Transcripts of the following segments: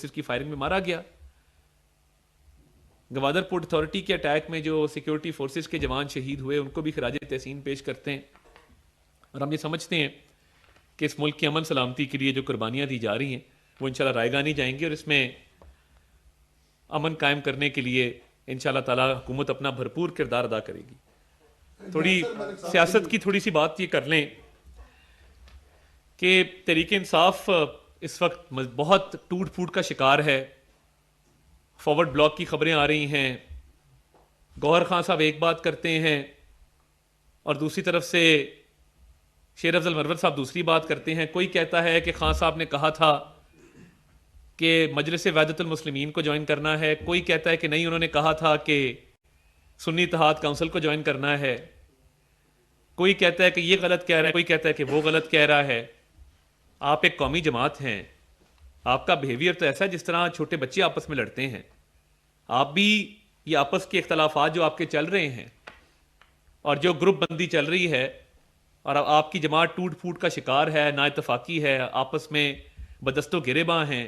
کی فائرنگ میں مارا گیا. گوادر پورٹ اتھارٹی کے اٹیک میں جو سیکیورٹی فورسز کے جوان شہید ہوئے ان کو بھی خراج تحسین پیش کرتے ہیں. اور ہم یہ سمجھتے ہیں کہ اس ملک کی امن سلامتی کے لیے جو قربانیاں دی جا رہی ہیں وہ انشاءاللہ رائے گانی جائیں گی, اور اس میں امن قائم کرنے کے لیے انشاءاللہ تعالی حکومت اپنا بھرپور کردار ادا کرے گی. تھوڑی سیاست کی تھوڑی سی بات یہ کر لیں کہ تحریک انصاف اس وقت بہت ٹوٹ پھوٹ کا شکار ہے. فارورڈ بلاک کی خبریں آ رہی ہیں, گوہر خان صاحب ایک بات کرتے ہیں اور دوسری طرف سے شیر افضل مرور صاحب دوسری بات کرتے ہیں. کوئی کہتا ہے کہ خان صاحب نے کہا تھا کہ مجلس وحدت المسلمین کو جوائن کرنا ہے, کوئی کہتا ہے کہ نہیں انہوں نے کہا تھا کہ سنی اتحاد کونسل کو جوائن کرنا ہے, کوئی کہتا ہے کہ یہ غلط کہہ رہا ہے, کوئی کہتا ہے کہ وہ غلط کہہ رہا ہے. آپ ایک قومی جماعت ہیں, آپ کا بیہیویئر تو ایسا ہے جس طرح چھوٹے بچے آپس میں لڑتے ہیں. آپ بھی یہ آپس کے اختلافات جو آپ کے چل رہے ہیں اور جو گروپ بندی چل رہی ہے اور آپ کی جماعت ٹوٹ پھوٹ کا شکار ہے, نا اتفاقی ہے, آپس میں بدست و گریباں ہیں.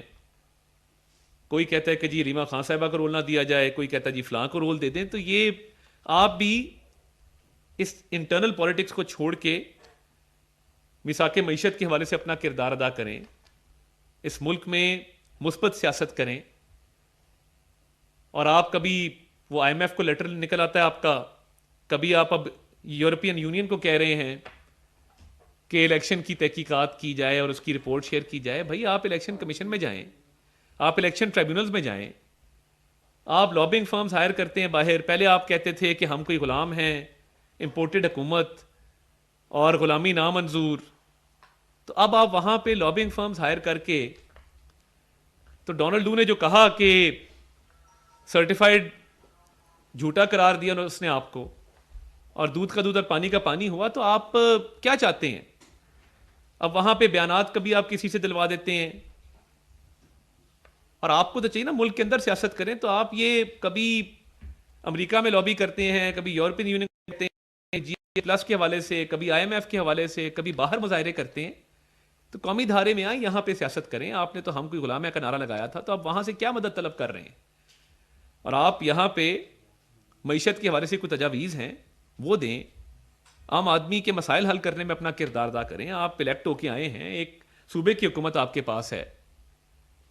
کوئی کہتا ہے کہ جی ریما خان صاحبہ کو رول نہ دیا جائے, کوئی کہتا ہے جی فلاں کو رول دے دیں. تو یہ آپ بھی اس انٹرنل پولیٹکس کو چھوڑ کے میثاق معیشت کے حوالے سے اپنا کردار ادا کریں, اس ملک میں مثبت سیاست کریں. اور آپ کبھی وہ آئی ایم ایف کو لیٹر نکل آتا ہے آپ کا, کبھی آپ اب یورپین یونین کو کہہ رہے ہیں کہ الیکشن کی تحقیقات کی جائے اور اس کی رپورٹ شیئر کی جائے. بھائی آپ الیکشن کمیشن میں جائیں, آپ الیکشن ٹریبیونلز میں جائیں, آپ لابنگ فرمز ہائر کرتے ہیں باہر. پہلے آپ کہتے تھے کہ ہم کوئی غلام ہیں, امپورٹڈ حکومت اور غلامی نامنظور, تو اب آپ وہاں پہ لابنگ فرمز ہائر کر کے, تو ڈونلڈ ڈو نے جو کہا کہ سرٹیفائیڈ جھوٹا قرار دیا اس نے آپ کو, اور دودھ کا دودھ اور پانی کا پانی ہوا. تو آپ کیا چاہتے ہیں؟ اب وہاں پہ بیانات کبھی آپ کسی سے دلوا دیتے ہیں, اور آپ کو تو چاہیے نا ملک کے اندر سیاست کریں. تو آپ یہ کبھی امریکہ میں لابی کرتے ہیں, کبھی یورپین یونین کرتے ہیں جی پلس کے حوالے سے, کبھی آئی ایم ایف کے حوالے سے, کبھی باہر مظاہرے کرتے ہیں. تو قومی دھارے میں آئیں, یہاں پہ سیاست کریں. آپ نے تو ہم کوئی غلام ہے کا نعرہ لگایا تھا, تو آپ وہاں سے کیا مدد طلب کر رہے ہیں؟ اور آپ یہاں پہ معیشت کے حوالے سے کوئی تجاویز ہیں وہ دیں, عام آدمی کے مسائل حل کرنے میں اپنا کردار ادا کریں. آپ الیکٹ ہو کے آئے ہیں, ایک صوبے کی حکومت آپ کے پاس ہے,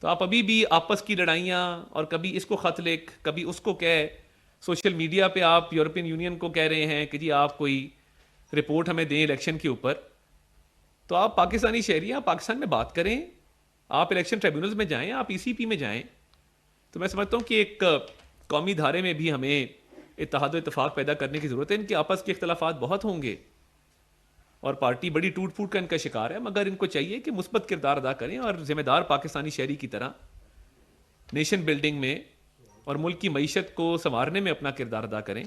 تو آپ ابھی بھی آپس کی لڑائیاں اور کبھی اس کو خط لکھ کبھی اس کو کہہ, سوشل میڈیا پہ آپ یورپین یونین کو کہہ رہے ہیں کہ جی آپ کوئی رپورٹ ہمیں دیں الیکشن کے اوپر. تو آپ پاکستانی شہری ہیں, پاکستان میں بات کریں, آپ الیکشن ٹریبیونلز میں جائیں, آپ ای سی پی میں جائیں. تو میں سمجھتا ہوں کہ ایک قومی دھارے میں بھی ہمیں اتحاد و اتفاق پیدا کرنے کی ضرورت ہے. ان کے آپس کے اختلافات بہت ہوں گے اور پارٹی بڑی ٹوٹ پھوٹ کا ان کا شکار ہے, مگر ان کو چاہیے کہ مثبت کردار ادا کریں اور ذمہ دار پاکستانی شہری کی طرح نیشن بلڈنگ میں اور ملک کی معیشت کو سنوارنے میں اپنا کردار ادا کریں.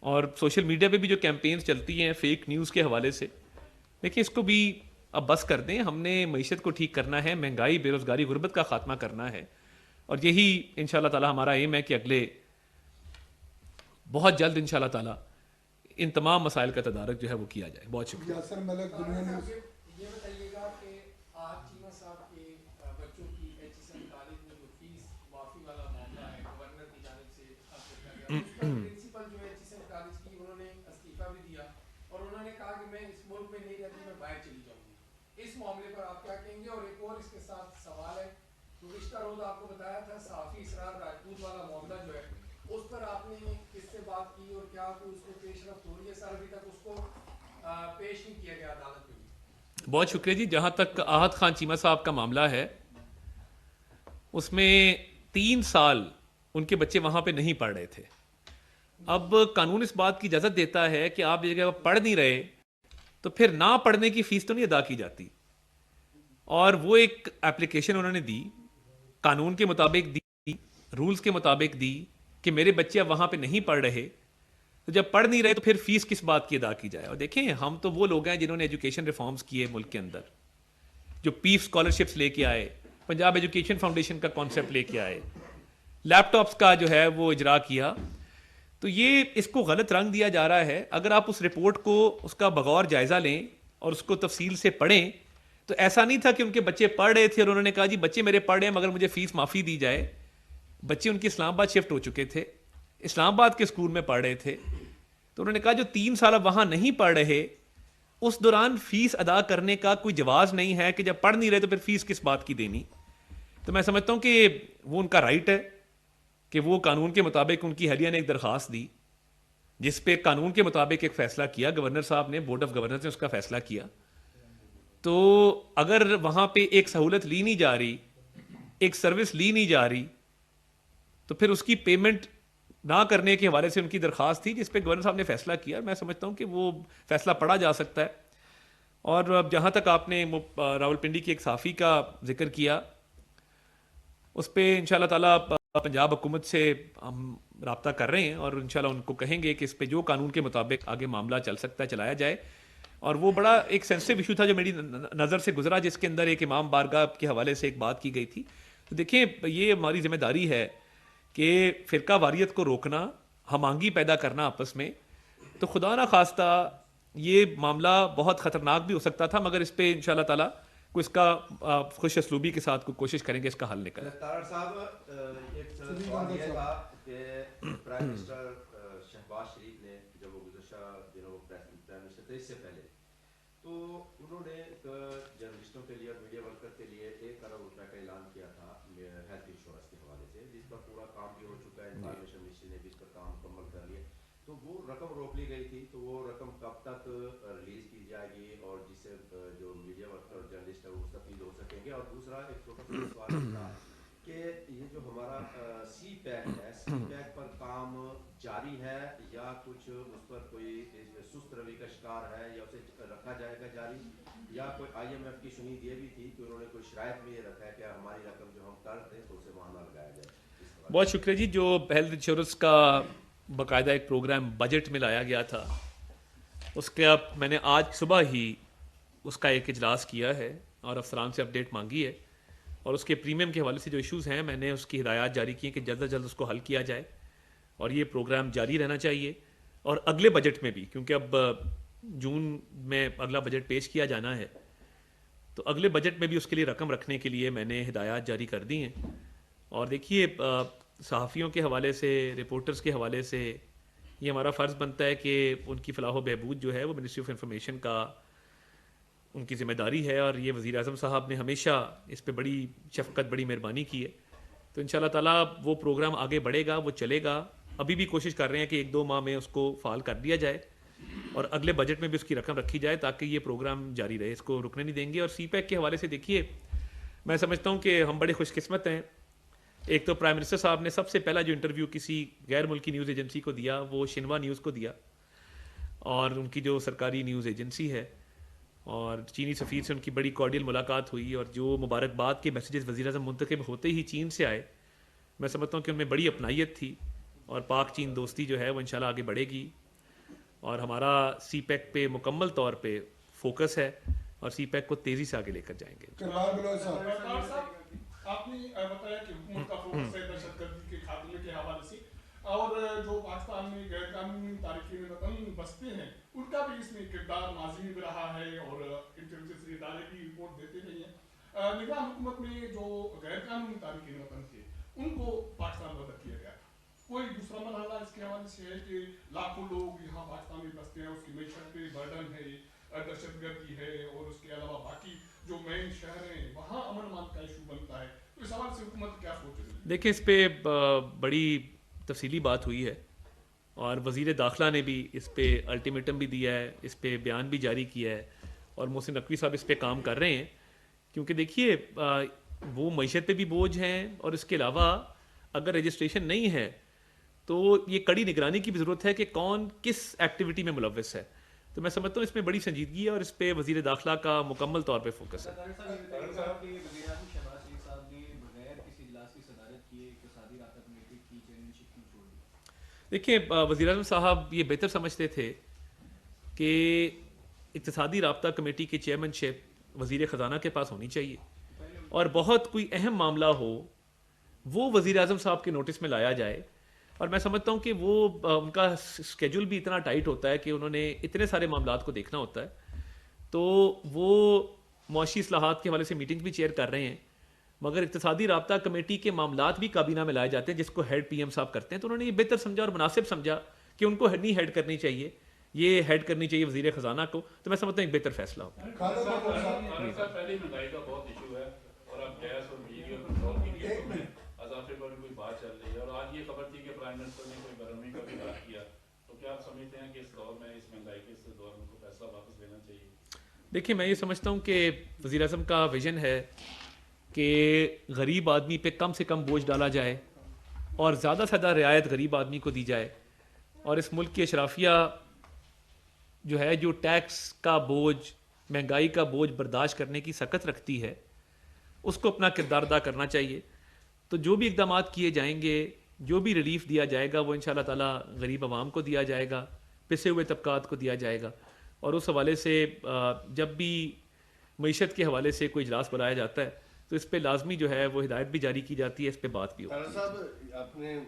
اور سوشل میڈیا پہ بھی جو کیمپینز چلتی ہیں فیک نیوز کے حوالے سے, دیکھیں اس کو بھی اب بس کر دیں. ہم نے معیشت کو ٹھیک کرنا ہے, مہنگائی, بے روزگاری, غربت کا خاتمہ کرنا ہے, اور یہی انشاءاللہ تعالی ہمارا ایم ہے کہ اگلے بہت جلد انشاءاللہ تعالی ان تمام مسائل کا تدارک جو ہے وہ کیا جائے. بہت شکریہ. یاسر ملک دنیا نیوز. یہ بتائیے گا کہ آج چیمہ صاحب کے بچوں کی ایچ ایس ایم کالج میں جو فیس معافی والا معاملہ ہے گورنر کی جانب سے اس پر پرنسپل جو ہے ایچ ایس ایم کالج کی انہوں نے استعفیٰ بھی دیا اور انہوں نے کہا کہ میں اس ملک میں نہیں رہتی, میں باہر چلی جاؤں گی. اس معاملے پر آپ کیا کہیں گے؟ اور ایک اور اس کے ساتھ سوال ہے, گزشتہ روز آپ کو بتایا تھا صحافی اسرار راجپوت والا معاملہ جو ہے اس پر آپ نے کس سے بات کی اور کیا کوئی اس کو پیش رفت ہو رہی ہے؟ سر ابھی تک اس کو پیش نہیں کیا گیا عدالت میں. بہت شکریہ جی. جہاں تک احد خان چیمہ صاحب کا معاملہ ہے, اس میں 3 سال ان کے بچے وہاں پہ نہیں پڑھ رہے تھے. اب قانون اس بات کی اجازت دیتا ہے کہ آپ جگہ پڑھ نہیں رہے تو پھر نہ پڑھنے کی فیس تو نہیں ادا کی جاتی. اور وہ ایک اپلیکیشن انہوں نے دی, قانون کے مطابق دی, رولز کے مطابق دی کہ میرے بچے اب وہاں پہ نہیں پڑھ رہے, تو جب پڑھ نہیں رہے تو پھر فیس کس بات کی ادا کی جائے. اور دیکھیں ہم تو وہ لوگ ہیں جنہوں نے ایجوکیشن ریفارمز کیے ملک کے اندر, جو پیف اسکالرشپس لے کے آئے, پنجاب ایجوکیشن فاؤنڈیشن کا کانسیپٹ لے کے آئے, لیپ ٹاپس کا جو ہے وہ اجرا کیا. تو یہ اس کو غلط رنگ دیا جا رہا ہے. اگر آپ اس رپورٹ کو اس کا بغور جائزہ لیں اور اس کو تفصیل سے پڑھیں تو ایسا نہیں تھا کہ ان کے بچے پڑھ رہے تھے اور انہوں نے کہا جی بچے میرے پڑھ رہے ہیں مگر مجھے فیس معافی دی جائے. بچے ان کی اسلام آباد شفٹ ہو چکے تھے, اسلام آباد کے اسکول میں پڑھ رہے تھے, تو انہوں نے کہا جو 3 سال اب وہاں نہیں پڑھ رہے اس دوران فیس ادا کرنے کا کوئی جواز نہیں ہے کہ جب پڑھ نہیں رہے تو پھر فیس کس بات کی دینی. تو میں سمجھتا ہوں کہ وہ ان کا رائٹ ہے کہ وہ قانون کے مطابق, ان کی اہلیہ نے ایک درخواست دی جس پہ قانون کے مطابق ایک فیصلہ کیا, گورنر صاحب نے, بورڈ آف گورنرز نے اس کا فیصلہ کیا. تو اگر وہاں پہ ایک سہولت لی نہیں جا رہی, ایک سروس لی نہیں جا رہی, تو پھر اس کی پیمنٹ نہ کرنے کے حوالے سے ان کی درخواست تھی جس پہ گورنر صاحب نے فیصلہ کیا. میں سمجھتا ہوں کہ وہ فیصلہ پڑھا جا سکتا ہے. اور اب جہاں تک آپ نے راولپنڈی کی ایک صحافی کا ذکر کیا, اس پہ انشاءاللہ تعالیٰ پنجاب حکومت سے ہم رابطہ کر رہے ہیں اور انشاءاللہ ان کو کہیں گے کہ اس پہ جو قانون کے مطابق آگے معاملہ چل سکتا ہے چلایا جائے. اور وہ بڑا ایک سینسٹیو ایشو تھا جو میری نظر سے گزرا, جس کے اندر ایک امام بارگاہ کے حوالے سے ایک بات کی گئی تھی. تو دیکھیں یہ ہماری ذمہ داری ہے کہ فرقہ واریت کو روکنا, ہم آہنگی پیدا کرنا آپس میں. تو خدا نہ خواستہ یہ معاملہ بہت خطرناک بھی ہو سکتا تھا, مگر اس پہ انشاءاللہ تعالیٰ کو اس کا خوش اسلوبی کے ساتھ کوشش کریں گے اس کا حل نکلے. تارڑ صاحب ایک سوال یہ تھا کہ پرائم منسٹر شہباز شریف نے جب وہ گزشتہ دنوں پرائم منسٹر تھے اس سے پہلے, تو انہوں نے جرنلسٹوں کے لیے اور میڈیا ورکر کے لیے 1 ارب روپے کا اعلان کیا تھا ہیلتھ انشورنس کے حوالے سے, جس پر پورا کام بھی ہو چکا ہے. انفارمیشن منسٹری نے بھی اس پر کام مکمل کر لیا. تو وہ رقم روک لی گئی تھی, تو وہ رقم کب تک ریلیز کی جائے گی اور جس سے جو میڈیا ورکر اور جرنلسٹ ہے وہ مستفید ہو سکیں گے؟ اور دوسرا ایک چھوٹا سا سوال تھا کہ یہ جو ہمارا سی پیک ہے, سی پیک پر کام جاری ہے یا کچھ اس پر کوئی سست روی کا شکار ہے, یا اسے رکھا جائے گا جاری, یا کوئی IMF کی شنید یہ بھی تھی کہ انہوں نے کوئی شرائط میں یہ رکھا ہے کہ ہماری رقم جو ہم کر دیں تو اسے وہاں نہ لگایا جائے؟ بہت شکریہ جی. جو ہیلتھ انشورنس کا باقاعدہ ایک پروگرام بجٹ میں لایا گیا تھا, اس کا میں نے آج صبح ہی اس کا ایک اجلاس کیا ہے اور افسران سے اپڈیٹ مانگی ہے, اور اس کے پریمیم کے حوالے سے جو ایشوز ہیں میں نے اس کی ہدایات جاری کی ہیں کہ جلد از جلد اس کو حل کیا جائے, اور یہ پروگرام جاری رہنا چاہیے. اور اگلے بجٹ میں بھی, کیونکہ اب جون میں اگلا بجٹ پیش کیا جانا ہے, تو اگلے بجٹ میں بھی اس کے لیے رقم رکھنے کے لیے میں نے ہدایات جاری کر دی ہیں. اور دیکھیے صحافیوں کے حوالے سے, رپورٹرز کے حوالے سے یہ ہمارا فرض بنتا ہے کہ ان کی فلاح و بہبود جو ہے وہ منسٹری آف انفارمیشن کا ان کی ذمہ داری ہے, اور یہ وزیر اعظم صاحب نے ہمیشہ اس پہ بڑی شفقت, بڑی مہربانی کی ہے. تو انشاءاللہ تعالیٰ وہ پروگرام آگے بڑھے گا, وہ چلے گا. ابھی بھی کوشش کر رہے ہیں کہ 1-2 ماہ میں اس کو فعال کر دیا جائے اور اگلے بجٹ میں بھی اس کی رقم رکھی جائے تاکہ یہ پروگرام جاری رہے, اس کو رکنے نہیں دیں گے. اور سی پیک کے حوالے سے دیکھیے, میں سمجھتا ہوں کہ ہم بڑے خوش قسمت ہیں. ایک تو پرائم منسٹر صاحب نے سب سے پہلا جو انٹرویو کسی غیر ملکی نیوز ایجنسی کو دیا وہ شنوا نیوز کو دیا, اور ان کی جو سرکاری نیوز ایجنسی ہے, اور چینی سفیر سے ان کی بڑی کارڈیل ملاقات ہوئی, اور جو مبارکباد کے میسیجز وزیر اعظم منتخب ہوتے ہی چین سے آئے, میں سمجھتا ہوں کہ ان میں بڑی اپنائیت تھی, اور پاک چین دوستی جو ہے وہ انشاءاللہ آگے بڑھے گی. اور ہمارا سی پیک پہ مکمل طور پہ فوکس ہے, اور سی پیک کو تیزی سے آگے لے کر جائیں گے. آپ نے بتایا کہ حکومت کا فوکس ہے دہشت گردی کے خاتمے کے حوالے سے, اور جو پاکستان میں غیر قانونی تارکین وطن بستے ہیں ان کا بھی اس میں کردار ماضی میں بھی رہا ہے, اور انٹیلیجنس ادارے بھی رپورٹ دیتے رہے ہیں. نظام حکومت میں جو غیر قانونی تارکین وطن تھے ان کو پاکستان بدر کیا گیا. کوئی دوسرا مرحلہ اس کے حوالے سے ہے کہ لاکھوں لوگ یہاں پاکستان میں بستے ہیں, اس کی معیشت پہ برڈن ہے, دہشت گردی ہے, اور اس کے علاوہ باقی جو مین شہر ہیں وہاں امن امان کا ایشو بنتا ہے, تو اس حوالے سے حکومت کیا سوچ رہی ہے؟ دیکھیں اس پہ بڑی تفصیلی بات ہوئی ہے, اور وزیر داخلہ نے بھی اس پہ الٹیمیٹم بھی دیا ہے, اس پہ بیان بھی جاری کیا ہے, اور محسن نقوی صاحب اس پہ کام کر رہے ہیں. کیونکہ دیکھیے وہ معیشت پہ بھی بوجھ ہیں, اور اس کے علاوہ اگر رجسٹریشن نہیں ہے تو یہ کڑی نگرانی کی بھی ضرورت ہے کہ کون کس ایکٹیویٹی میں ملوث ہے. تو میں سمجھتا ہوں اس میں بڑی سنجیدگی ہے, اور اس پہ وزیر داخلہ کا مکمل طور پہ فوکس ہے. دیکھیں وزیر اعظم صاحب یہ بہتر سمجھتے تھے کہ اقتصادی رابطہ کمیٹی کی چیئرمین شپ وزیر خزانہ کے پاس ہونی چاہیے, اور بہت کوئی اہم معاملہ ہو وہ وزیر اعظم صاحب کے نوٹس میں لایا جائے. اور میں سمجھتا ہوں کہ وہ ان کا اسکیجول بھی اتنا ٹائٹ ہوتا ہے کہ انہوں نے اتنے سارے معاملات کو دیکھنا ہوتا ہے, تو وہ معاشی اصلاحات کے حوالے سے میٹنگ بھی چیئر کر رہے ہیں، مگر اقتصادی رابطہ کمیٹی کے معاملات بھی کابینہ میں لائے جاتے ہیں جس کو ہیڈ پی ایم صاحب کرتے ہیں، تو انہوں نے یہ بہتر سمجھا اور مناسب سمجھا کہ ان کو نہیں ہیڈ کرنی چاہیے، یہ ہیڈ کرنی چاہیے وزیر خزانہ کو، تو میں سمجھتا ہوں ایک بہتر فیصلہ ہو۔ پہلے مہنگائی کا بہت ایشو ہے اور اب گیس اور بجلی اور پیٹرول کی قیمتوں میں اضافے پر کوئی بات چل رہی ہے، اور آج یہ خبر تھی کہ پرائم منسٹر نے کوئی برہمی کا بھی اعلان کیا، تو کیا آپ سمجھتے ہیں کہ اس دور میں، اس مہنگائی کے اس دور میں کو فیصلہ واپس لینا چاہیے؟ دیکھیں میں یہ سمجھتا ہوں کہ وزیر اعظم کا ویژن ہے کہ غریب آدمی پہ کم سے کم بوجھ ڈالا جائے اور زیادہ سے زیادہ رعایت غریب آدمی کو دی جائے، اور اس ملک کی اشرافیہ جو ہے جو ٹیکس کا بوجھ، مہنگائی کا بوجھ برداشت کرنے کی سکت رکھتی ہے، اس کو اپنا کردار ادا کرنا چاہیے۔ تو جو بھی اقدامات کیے جائیں گے، جو بھی ریلیف دیا جائے گا، وہ انشاءاللہ تعالیٰ غریب عوام کو دیا جائے گا، پسے ہوئے طبقات کو دیا جائے گا، اور اس حوالے سے جب بھی معیشت کے حوالے سے کوئی اجلاس بلایا جاتا ہے تو اس پہ لازمی جو ہے وہ ہدایت بھی جاری کی جاتی ہے، اس پہ بات بھی ہوتی ہے۔ صاحب آپ نے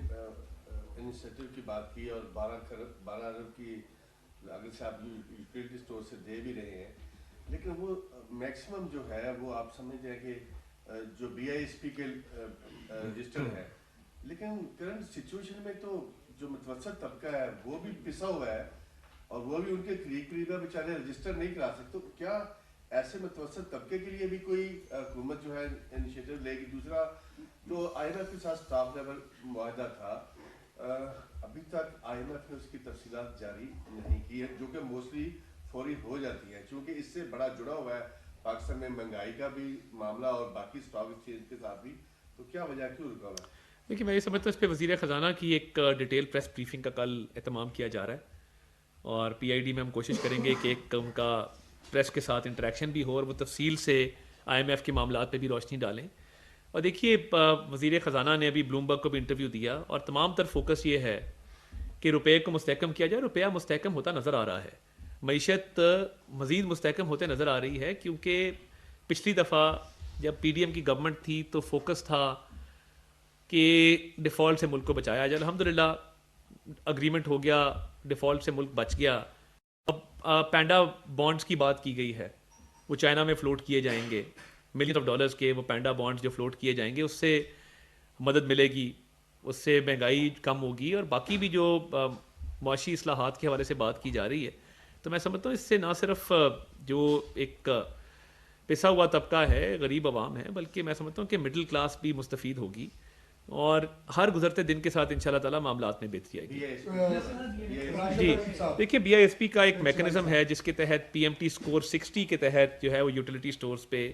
انیشیٹو کی بات کی اور 12 ارب کی اگر سے آپ یوٹیلیٹی اسٹور سے دے بھی رہے ہیں، لیکن وہ میکسیمم جو ہے وہ آپ سمجھتے ہیں کہ جو بی آئی ایس پی کے رجسٹر ہے، لیکن کرنٹ سچویشن میں تو جو متوسط طبقہ ہے وہ بھی پسا ہوا ہے اور وہ بھی ان کے قریب بیچارے رجسٹر نہیں کرا سکتے، تو کیا ایسے متوسط طبقے کے لیے بھی کوئی حکومت جو ہے انیشیٹو لے گی؟ دوسرا تو آئی ایم ایف کے ساتھ اسٹاف لیول معاہدہ تھا، ابھی تک آئی ایم ایف نے اس کی تفصیلات جاری نہیں کی ہے، جو کہ موسٹلی فوری ہو جاتی ہیں، چونکہ اس سے بڑا جڑا ہوا ہے پاکستان میں مہنگائی کا بھی معاملہ اور باقی اسٹاک ایکسچینج کے ساتھ بھی، تو کیا وجہ کیوں رکا ہوا ہے؟ دیکھیے میں یہ سمجھتا ہوں اس پہ وزیر خزانہ کی ایک ڈیٹیل پریس بریفنگ کا کل اہتمام کیا جا رہا ہے، اور پی آئی ڈی میں ہم کوشش کریں گے کہ ایک ان کا پریس کے ساتھ انٹریکشن بھی ہو اور وہ تفصیل سے آئی ایم ایف کے معاملات پہ بھی روشنی ڈالیں۔ اور دیکھیے وزیر خزانہ نے ابھی بلومبرگ کو بھی انٹرویو دیا، اور تمام تر فوکس یہ ہے کہ روپے کو مستحکم کیا جائے۔ روپیہ مستحکم ہوتا نظر آ رہا ہے، معیشت مزید مستحکم ہوتے نظر آ رہی ہے، کیونکہ پچھلی دفعہ جب پی ڈی ایم کی گورنمنٹ تھی تو فوکس تھا کہ ڈیفالٹ سے ملک کو بچایا جائے۔ الحمدللہ اگریمنٹ ہو گیا، ڈیفالٹ سے ملک بچ گیا۔ اب پینڈا بانڈز کی بات کی گئی ہے، وہ چائنا میں فلوٹ کیے جائیں گے، ملین آف ڈالرز کے وہ پینڈا بانڈز جو فلوٹ کیے جائیں گے، اس سے مدد ملے گی، اس سے مہنگائی کم ہوگی، اور باقی بھی جو معاشی اصلاحات کے حوالے سے بات کی جا رہی ہے، تو میں سمجھتا ہوں اس سے نہ صرف جو ایک پسا ہوا طبقہ ہے، غریب عوام ہے، بلکہ میں سمجھتا ہوں کہ مڈل کلاس بھی مستفید ہوگی، اور ہر گزرتے دن کے ساتھ انشاءاللہ تعالیٰ معاملات میں بہتری آئے گی۔ جی دیکھیے بی آئی ایس پی کا ایک میکنزم ہے جس کے تحت پی ایم ٹی اسکور 60 کے تحت جو ہے وہ یوٹیلیٹی اسٹورز پہ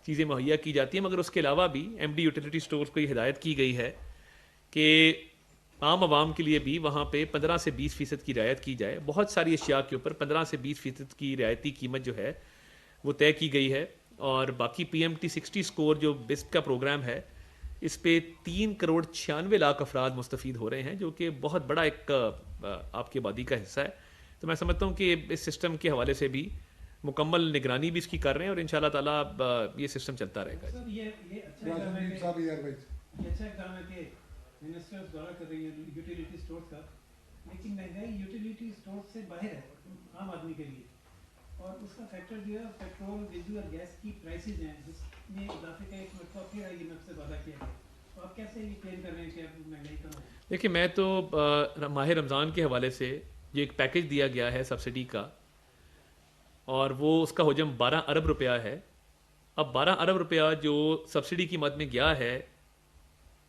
چیزیں مہیا کی جاتی ہیں، مگر اس کے علاوہ بھی ایم ڈی یوٹیلیٹی اسٹورز کو یہ ہدایت کی گئی ہے کہ عام عوام کے لیے بھی وہاں پہ 15 سے 20% کی رعایت کی جائے۔ بہت ساری اشیاء کے اوپر 15 سے 20% کی رعایتی قیمت جو ہے وہ طے کی گئی ہے، اور باقی پی ایم ٹی 60 اسکور جو بسپ کا پروگرام ہے، اس پہ 3 کروڑ 96 لاکھ افراد مستفید ہو رہے ہیں، جو کہ بہت بڑا ایک آپ کی آبادی کا حصہ ہے۔ تو میں سمجھتا ہوں کہ اس سسٹم کے حوالے سے بھی مکمل نگرانی بھی اس کی کر رہے ہیں، اور انشاءاللہ تعالیٰ یہ سسٹم چلتا رہے گا۔ سر یہ اچھا اقدام ہے کہ منسٹرز دورہ کر رہی ہیں یوٹیلیٹی اسٹورز کا، لیکن مہنگائی یوٹیلیٹی اسٹورز سے باہر ہے عام آدمی کے لیے، اور اس کا فیکٹر جو ہے پیٹرول، بجلی اور گیس کی پرائسز ہیں، جس میں اضافے کا ایک مرتبہ پھر آئی ایم ایف سے وعدہ کیا گیا، تو آپ کیسے یہ کلیم کر رہے ہیں کہ اب مہنگائی کم ہو؟ دیکھیے میں تو ماہ رمضان کے حوالے سے جو ایک پیکج دیا گیا ہے سبسڈی کا، اور وہ اس کا حجم 12 ارب روپیہ ہے۔ اب 12 ارب روپیہ جو سبسڈی کی مد میں گیا ہے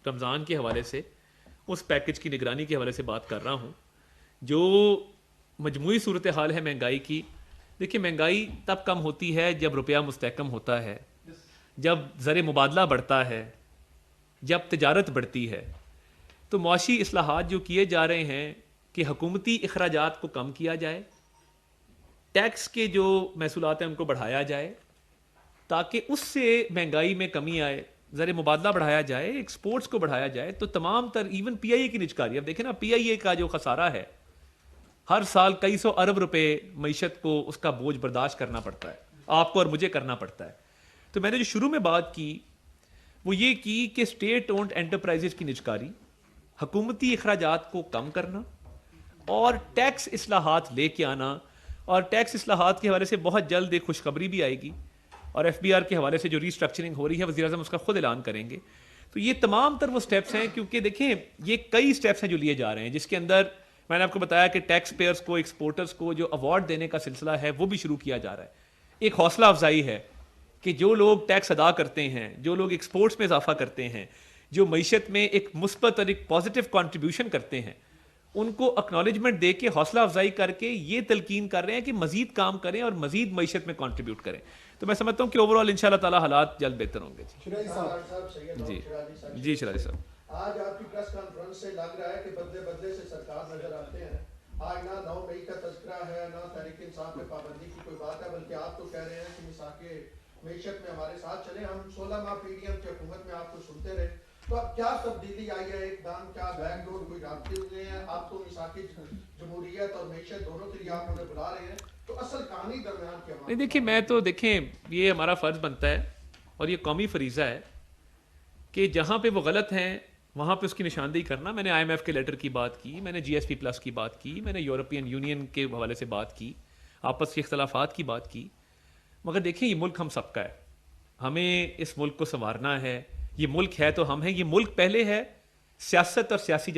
رمضان کے حوالے سے، اس پیکج کی نگرانی کے حوالے سے بات کر رہا ہوں۔ جو مجموعی صورتحال ہے مہنگائی کی، دیکھیے مہنگائی تب کم ہوتی ہے جب روپیہ مستحکم ہوتا ہے، جب زر مبادلہ بڑھتا ہے، جب تجارت بڑھتی ہے۔ تو معاشی اصلاحات جو کیے جا رہے ہیں کہ حکومتی اخراجات کو کم کیا جائے، ٹیکس کے جو محصولات ہیں ان کو بڑھایا جائے تاکہ اس سے مہنگائی میں کمی آئے، زر مبادلہ بڑھایا جائے، ایکسپورٹس کو بڑھایا جائے، تو تمام تر ایون پی آئی اے کی نجکاری، اب دیکھیں نا پی آئی اے کا جو خسارہ ہے، ہر سال کئی سو ارب روپے معیشت کو اس کا بوجھ برداشت کرنا پڑتا ہے، آپ کو اور مجھے کرنا پڑتا ہے۔ تو میں نے جو شروع میں بات کی وہ یہ کی کہ اسٹیٹ اونڈ انٹرپرائزز کی نجکاری، حکومتی اخراجات کو کم کرنا، اور ٹیکس اصلاحات لے کے آنا، اور ٹیکس اصلاحات کے حوالے سے بہت جلد ایک خوشخبری بھی آئے گی، اور FBR کے حوالے سے جو ریسٹرکچرنگ ہو رہی ہے وزیر اعظم اس کا خود اعلان کریں گے. تو یہ تمام تر وہ سٹیپس ہیں, کیونکہ دیکھیں یہ کئی سٹیپس ہیں جو لیے جا رہے ہیں, جس کے اندر میں نے آپ کو بتایا کہ ٹیکس پیئرس کو, ایکسپورٹرز کو جو ایوارڈ دینے کا سلسلہ ہے وہ بھی شروع کیا جا رہا ہے. ایک حوصلہ افزائی ہے کہ جو لوگ ٹیکس ادا کرتے ہیں, جو لوگ ایکسپورٹس میں اضافہ کرتے ہیں, جو معیشت میں ایک مثبت اور ایک پازیٹیو کنٹریبیوشن کرتے ہیں, ان کو اکنالجمنٹ دے کے حوصلہ افزائی کر کے یہ تلقین کر رہے ہیں کہ مزید کام کریں اور مزید معیشت میں کنٹریبیوٹ کریں. تو میں سمجھتا ہوں کہ اوور آل انشاءاللہ تعالی حالات جلد بہتر ہوں گے. جی شرازی صاحب, آج آپ کی پریس کانفرنس سے لگ رہا ہے کہ بدلے بدلے سے سرکار نظر آتے ہیں. آج نہ 9 مئی کا تذکرہ ہے, نہ تحریک انصاف پہ پابندی کی کوئی بات ہے, بلکہ آپ تو کہہ رہے ہیں کہ مساق معیشت میں ہمارے ساتھ چلیں. ہم 16 ماہ PDM کی حکومت میں آپ کو سنتے رہے, تو اب کیا تبدیلی آئی ہے ایک دم, کیا بیک ڈور کوئی رابطے ہوئے ہیں؟ آپ تو مساقی جمہوریت اور معیشت دونوں کے لیے آپ انہیں بلا رہے ہیں, تو اصل کہانی درمیان کیا؟ نہیں دیکھیں, میں تو دیکھیں یہ ہمارا فرض بنتا ہے اور یہ قومی فریضہ ہے کہ جہاں پہ وہ غلط ہیں وہاں پہ اس کی نشاندہی کرنا. میں نے IMF کے لیٹر کی بات کی, میں نے GSP+ کی بات کی, میں نے یورپین یونین کے حوالے سے بات کی, آپس کے اختلافات کی بات کی. مگر دیکھیں یہ ملک ہم سب کا ہے, ہمیں اس ملک کو سنوارنا ہے. یہ ملک ہے تو ہم ہیں. یہ ملک پہلے ہے, سیاست اور سیاسی